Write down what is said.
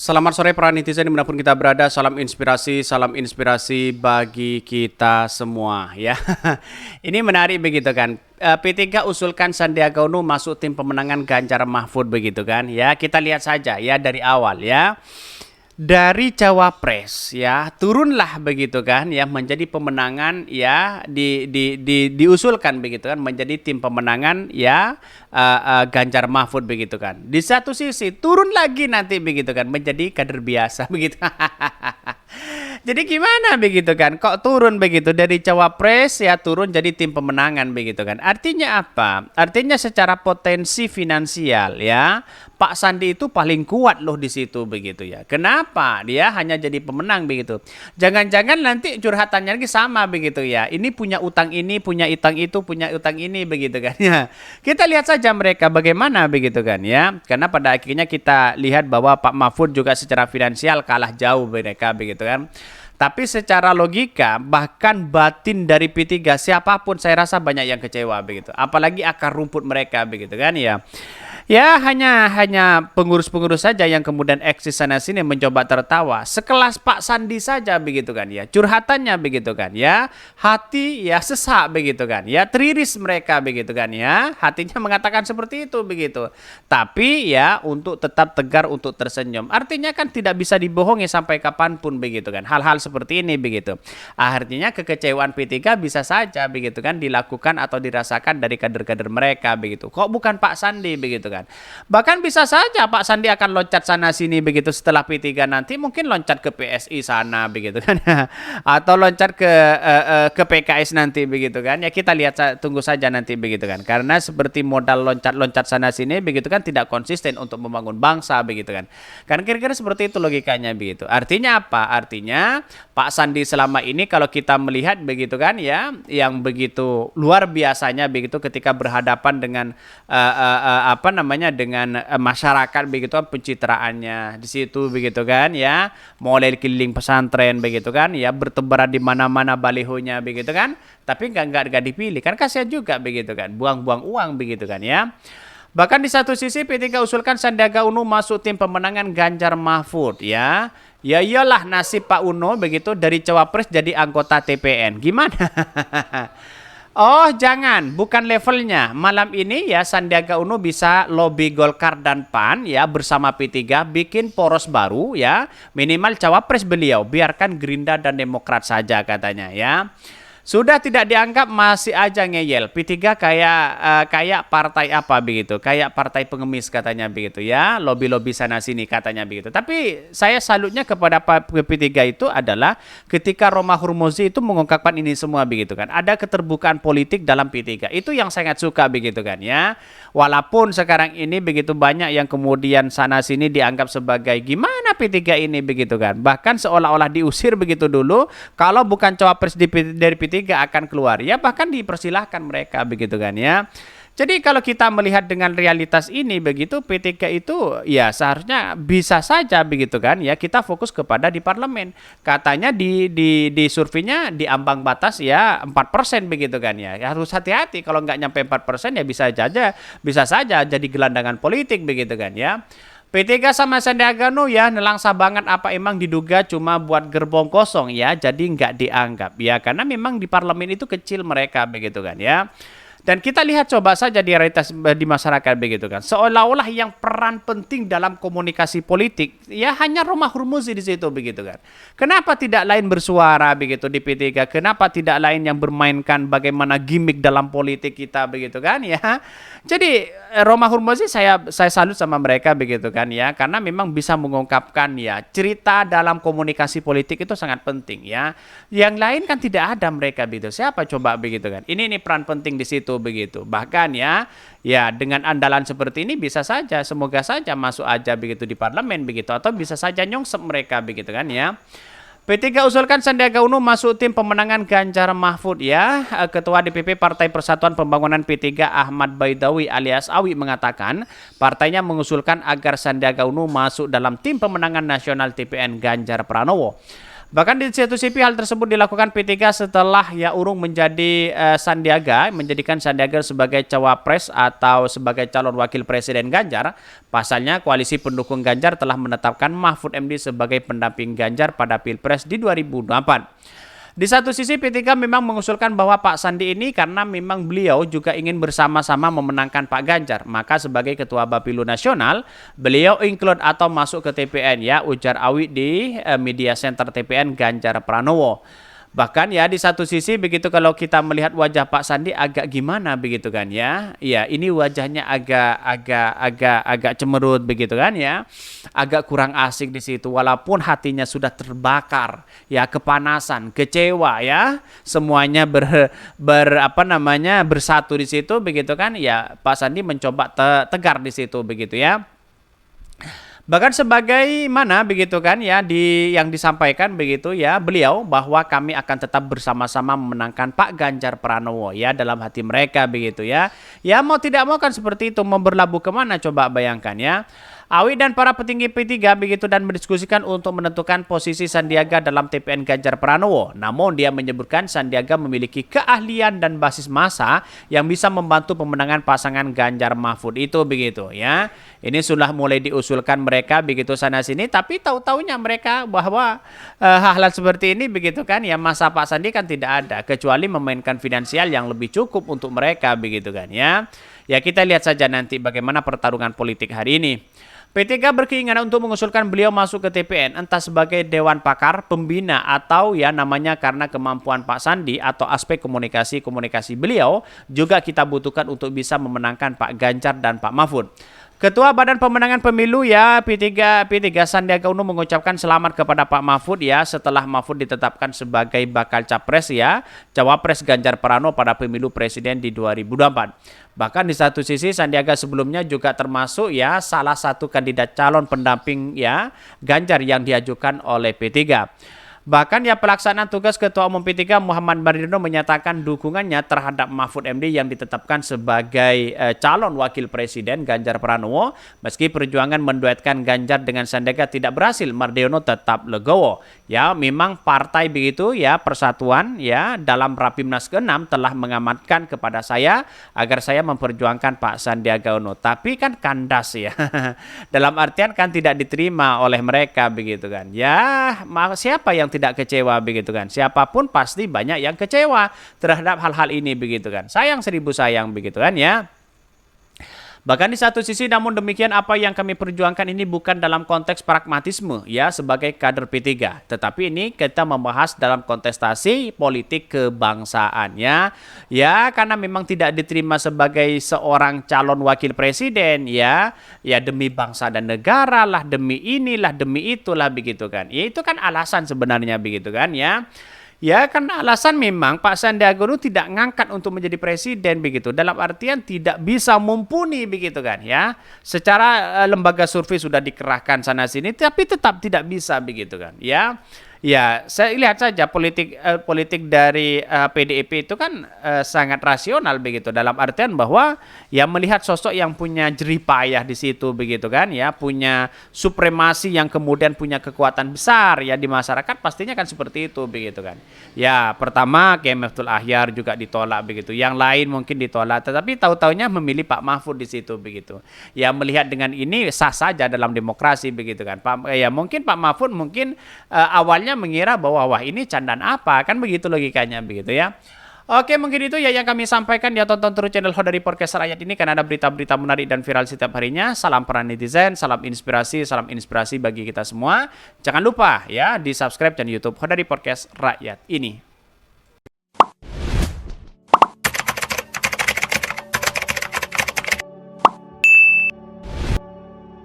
Selamat sore para netizen dimanapun kita berada, salam inspirasi bagi kita semua ya. Ini menarik begitu kan. P3 usulkan Sandiaga Uno masuk tim pemenangan Ganjar Mahfud begitu kan. Ya, kita lihat saja ya dari awal ya. Dari cawapres ya turunlah begitu kan ya menjadi pemenangan ya diusulkan begitu kan menjadi tim pemenangan ya Ganjar Mahfud begitu kan. Di satu sisi turun lagi nanti begitu kan menjadi kader biasa begitu. Jadi gimana begitu kan? Kok turun begitu dari cawapres ya turun jadi tim pemenangan begitu kan? Artinya apa? Artinya secara potensi finansial ya Pak Sandi itu paling kuat loh di situ begitu ya. Kenapa? Dia hanya jadi pemenang begitu. Jangan-jangan nanti curhatannya lagi sama begitu ya. Ini punya utang ini, punya utang itu, punya utang ini begitu kan ya. Kita lihat saja mereka bagaimana begitu kan ya. Karena pada akhirnya kita lihat bahwa Pak Mahfud juga secara finansial kalah jauh mereka begitu kan. Tapi secara logika bahkan batin dari P3 siapapun saya rasa banyak yang kecewa begitu. Apalagi akar rumput mereka begitu kan ya. Ya hanya pengurus-pengurus saja yang kemudian eksis sana sini mencoba tertawa. Sekelas Pak Sandi saja begitu kan ya. Curhatannya begitu kan ya. Hati ya sesak begitu kan ya. Teriris mereka begitu kan ya. Hatinya mengatakan seperti itu begitu. Tapi ya untuk tetap tegar untuk tersenyum. Artinya kan tidak bisa dibohongi sampai kapanpun begitu kan. Hal-hal seperti ini begitu. Artinya kekecewaan P3 bisa saja begitu kan dilakukan atau dirasakan dari kader-kader mereka begitu. Kok bukan Pak Sandi begitu kan. Bahkan bisa saja Pak Sandi akan loncat sana sini begitu setelah P3 nanti mungkin loncat ke PSI sana begitu kan atau loncat ke PKS nanti begitu kan ya kita lihat tunggu saja nanti begitu kan karena seperti modal loncat-loncat sana sini begitu kan tidak konsisten untuk membangun bangsa begitu kan kira-kira seperti itu logikanya begitu. Artinya apa? Artinya Pak Sandi selama ini kalau kita melihat begitu kan ya yang begitu luar biasanya begitu ketika berhadapan dengan dengan masyarakat begitu kan pencitraannya di situ begitu kan ya mulai keliling pesantren begitu kan ya bertebaran di mana-mana balihonya begitu kan tapi nggak dipilih kan kasihan juga begitu kan buang-buang uang begitu kan ya. Bahkan di satu sisi P3 usulkan Sandiaga Uno masuk tim pemenangan Ganjar Mahfud ya. Ya iyalah nasib Pak Uno begitu dari cawapres jadi anggota TPN. Gimana? Oh jangan, bukan levelnya. Malam ini ya Sandiaga Uno bisa lobby Golkar dan PAN ya bersama P3 bikin poros baru ya. Minimal cawapres beliau, biarkan Gerindra dan Demokrat saja katanya ya. Sudah tidak dianggap masih aja ngeyel. P3 kayak partai apa begitu, kayak partai pengemis katanya begitu ya, lobby-lobby sana sini katanya begitu. Tapi saya salutnya kepada P3 itu adalah ketika Roma Hurmuzi itu mengungkapkan ini semua begitu kan. Ada keterbukaan politik dalam P3. Itu yang sangat suka begitu kan ya. Walaupun sekarang ini begitu banyak yang kemudian sana sini dianggap sebagai gimana P3 ini begitu kan. Bahkan seolah-olah diusir begitu dulu kalau bukan cawapres dari P3 akan keluar ya bahkan dipersilahkan mereka begitu kan ya. Jadi kalau kita melihat dengan realitas ini begitu P3 itu ya seharusnya bisa saja begitu kan ya kita fokus kepada di parlemen. Katanya di surveinya di ambang batas ya 4% begitu kan ya. Harus hati-hati kalau nggak nyampe 4% ya bisa saja jadi gelandangan politik begitu kan ya. P3 sama Sandiaga Uno ya nelangsa banget apa emang diduga cuma buat gerbong kosong ya jadi nggak dianggap ya karena memang di parlemen itu kecil mereka begitu kan ya. Dan kita lihat coba saja di realitas di masyarakat begitu kan. Seolah-olah yang peran penting dalam komunikasi politik ya hanya Roma Hurmuzi di situ begitu kan. Kenapa tidak lain bersuara begitu di P3? Kenapa tidak lain yang bermainkan bagaimana gimmick dalam politik kita begitu kan ya. Jadi Roma Hurmuzi saya salut sama mereka begitu kan ya karena memang bisa mengungkapkan ya cerita dalam komunikasi politik itu sangat penting ya. Yang lain kan tidak ada mereka begitu. Siapa coba begitu kan. Ini peran penting di situ begitu. Bahkan ya dengan andalan seperti ini bisa saja semoga saja masuk aja begitu di parlemen begitu atau bisa saja nyongsep mereka begitu kan ya. P3 usulkan Sandiaga Uno masuk tim pemenangan Ganjar Mahfud ya. Ketua DPP Partai Persatuan Pembangunan P3 Ahmad Baidawi alias Awi mengatakan partainya mengusulkan agar Sandiaga Uno masuk dalam tim pemenangan nasional TPN Ganjar Pranowo. Bahkan di satu sisi hal tersebut dilakukan P3 setelah ya urung menjadi menjadikan Sandiaga sebagai cawapres atau sebagai calon wakil presiden Ganjar. Pasalnya koalisi pendukung Ganjar telah menetapkan Mahfud MD sebagai pendamping Ganjar pada Pilpres di 2024. Di satu sisi P3 memang mengusulkan bahwa Pak Sandi ini karena memang beliau juga ingin bersama-sama memenangkan Pak Ganjar. Maka sebagai Ketua Bapilu Nasional, beliau include atau masuk ke TPN ya, ujar Awi di media center TPN Ganjar Pranowo. Bahkan ya di satu sisi begitu kalau kita melihat wajah Pak Sandi agak gimana begitu kan ya. Ya, ini wajahnya agak cemerut begitu kan ya. Agak kurang asik di situ walaupun hatinya sudah terbakar ya, kepanasan, kecewa ya. Semuanya bersatu di situ begitu kan ya. Pak Sandi mencoba tegar di situ begitu ya. Bahkan sebagaimana begitu kan ya yang disampaikan begitu ya beliau bahwa kami akan tetap bersama-sama memenangkan Pak Ganjar Pranowo ya dalam hati mereka begitu ya. Ya mau tidak mau kan seperti itu, mau berlabuh kemana coba bayangkan ya. Awi dan para petinggi P3 begitu dan mendiskusikan untuk menentukan posisi Sandiaga dalam TPN Ganjar Pranowo. Namun dia menyebutkan Sandiaga memiliki keahlian dan basis massa yang bisa membantu pemenangan pasangan Ganjar Mahfud itu begitu ya. Ini sudah mulai diusulkan mereka begitu sana sini, tapi tahu-taunya mereka bahwa hal-hal seperti ini begitu kan ya, masa Pak Sandi kan tidak ada kecuali memainkan finansial yang lebih cukup untuk mereka begitu kan ya. Ya kita lihat saja nanti bagaimana pertarungan politik hari ini. P3 berkeinginan untuk mengusulkan beliau masuk ke TPN entah sebagai Dewan Pakar, Pembina atau ya namanya karena kemampuan Pak Sandi atau aspek komunikasi beliau juga kita butuhkan untuk bisa memenangkan Pak Ganjar dan Pak Mahfud. Ketua Badan Pemenangan Pemilu ya P3 Sandiaga Uno mengucapkan selamat kepada Pak Mahfud ya setelah Mahfud ditetapkan sebagai bakal capres ya, cawapres Ganjar Pranowo pada pemilu presiden di 2024. Bahkan di satu sisi Sandiaga sebelumnya juga termasuk ya salah satu kandidat calon pendamping ya Ganjar yang diajukan oleh P3. Bahkan ya pelaksanaan tugas Ketua Umum P3 Muhammad Bardino menyatakan dukungannya terhadap Mahfud MD yang ditetapkan sebagai calon wakil presiden Ganjar Pranowo. Meski perjuangan menduetkan Ganjar dengan Sandiaga tidak berhasil, Mardiono tetap legowo. Ya memang partai begitu ya Persatuan ya dalam Rapimnas ke-6 telah mengamankan kepada saya agar saya memperjuangkan Pak Sandiaga Uno. Tapi kan kandas ya. Dalam artian kan tidak diterima oleh mereka begitu kan. Ya siapa yang tidak kecewa begitu kan. Siapapun pasti banyak yang kecewa terhadap hal-hal ini begitu kan. Sayang seribu sayang begitu kan ya. Bahkan di satu sisi namun demikian apa yang kami perjuangkan ini bukan dalam konteks pragmatisme ya sebagai kader P3. Tetapi ini kita membahas dalam kontestasi politik kebangsaan ya. Ya karena memang tidak diterima sebagai seorang calon wakil presiden ya. Ya demi bangsa dan negara lah, demi inilah, demi itulah begitu kan. Ya itu kan alasan sebenarnya begitu kan ya. Ya kan alasan memang Pak Sandiaga Uno tidak ngangkat untuk menjadi presiden begitu. Dalam artian tidak bisa mumpuni begitu kan ya. Secara lembaga survei sudah dikerahkan sana sini tapi tetap tidak bisa begitu kan ya. Ya, saya lihat saja politik dari PDIP itu kan sangat rasional begitu dalam artian bahwa ya melihat sosok yang punya jerih payah di situ begitu kan ya, punya supremasi yang kemudian punya kekuatan besar ya di masyarakat pastinya kan seperti itu begitu kan. Ya, pertama Kiai Miftul Ahyar juga ditolak begitu. Yang lain mungkin ditolak tetapi tahu-taunya memilih Pak Mahfud di situ begitu. Ya melihat dengan ini sah saja dalam demokrasi begitu kan. Ya mungkin Pak Mahfud mungkin awalnya mengira bahwa wah ini candaan apa kan begitu logikanya begitu ya. Oke mungkin itu ya yang kami sampaikan ya, tonton terus channel Hodari Podcast Rakyat ini karena ada berita-berita menarik dan viral setiap harinya. Salam peran netizen, salam inspirasi bagi kita semua. Jangan lupa ya di subscribe channel YouTube Hodari Podcast Rakyat ini.